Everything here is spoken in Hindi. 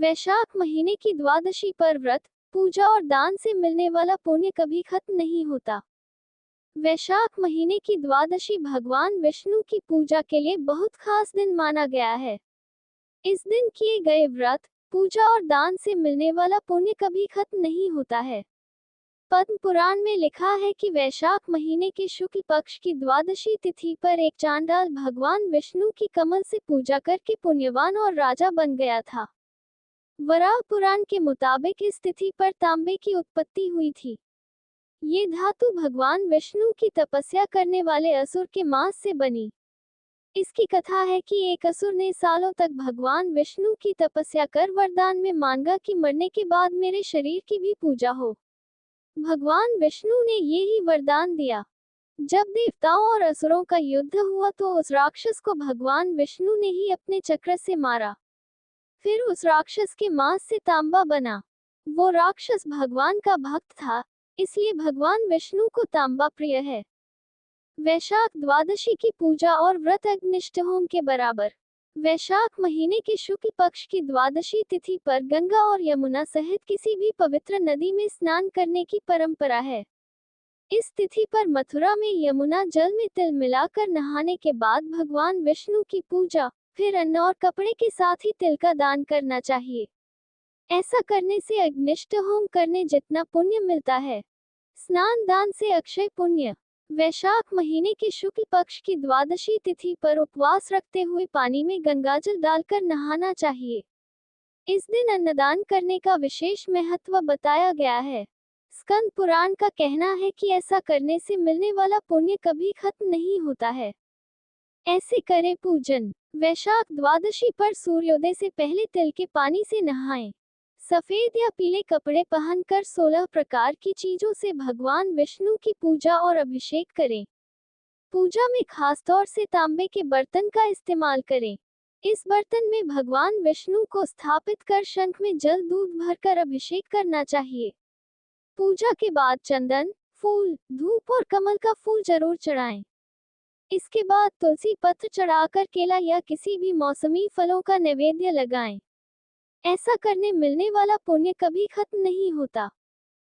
वैशाख महीने की द्वादशी पर व्रत, पूजा और दान से मिलने वाला पुण्य कभी खत्म नहीं होता। वैशाख महीने की द्वादशी भगवान विष्णु की पूजा के लिए बहुत खास दिन माना गया है। इस दिन किए गए व्रत, पूजा और दान से मिलने वाला पुण्य कभी खत्म नहीं होता है। पद्म पुराण में लिखा है कि वैशाख महीने के शुक्ल पक्ष की द्वादशी तिथि पर एक चांडाल भगवान विष्णु की कमल से पूजा करके पुण्यवान और राजा बन गया था। वराह पुराण के मुताबिक इस तिथि पर तांबे की उत्पत्ति हुई थी। ये धातु भगवान विष्णु की तपस्या करने वाले असुर के मांस से बनी। इसकी कथा है कि एक असुर ने सालों तक भगवान विष्णु की तपस्या कर वरदान में मांगा कि मरने के बाद मेरे शरीर की भी पूजा हो। भगवान विष्णु ने ये ही वरदान दिया। जब देवताओं और असुरों का युद्ध हुआ तो उस राक्षस को भगवान विष्णु ने ही अपने चक्र से मारा। फिर उस राक्षस के मांस से तांबा बना। वो राक्षस भगवान का भक्त था, इसलिए भगवान विष्णु को तांबा प्रिय है। वैशाख द्वादशी की पूजा और व्रत अग्निष्ठ होम के बराबर। वैशाख महीने के शुक्ल पक्ष की द्वादशी तिथि पर गंगा और यमुना सहित किसी भी पवित्र नदी में स्नान करने की परंपरा है। इस तिथि पर मथुरा में यमुना जल में तिल मिलाकर नहाने के बाद भगवान विष्णु की पूजा, फिर अन्न और कपड़े के साथ ही तिल का दान करना चाहिए। ऐसा करने से अग्निष्ठ होम करने जितना पुण्य मिलता है। स्नान दान से अक्षय पुण्य। वैशाख महीने के शुक्ल पक्ष की द्वादशी तिथि पर उपवास रखते हुए पानी में गंगाजल डालकर नहाना चाहिए। इस दिन अन्नदान करने का विशेष महत्व बताया गया है। स्कंद पुराण का कहना है कि ऐसा करने से मिलने वाला पुण्य कभी खत्म नहीं होता है। ऐसे करें पूजन। वैशाख द्वादशी पर सूर्योदय से पहले तिल के पानी से नहाएं। सफेद या पीले कपड़े पहनकर 16 प्रकार की चीजों से भगवान विष्णु की पूजा और अभिषेक करें। पूजा में खासतौर से तांबे के बर्तन का इस्तेमाल करें। इस बर्तन में भगवान विष्णु को स्थापित कर शंख में जल दूध भरकर अभिषेक करना चाहिए। पूजा के बाद चंदन, फूल, धूप और कमल का फूल जरूर चढ़ाएं। इसके बाद तुलसी पत्र चढ़ाकर केला या किसी भी मौसमी फलों का नैवेद्य लगाएं। ऐसा करने मिलने वाला पुण्य कभी खत्म नहीं होता।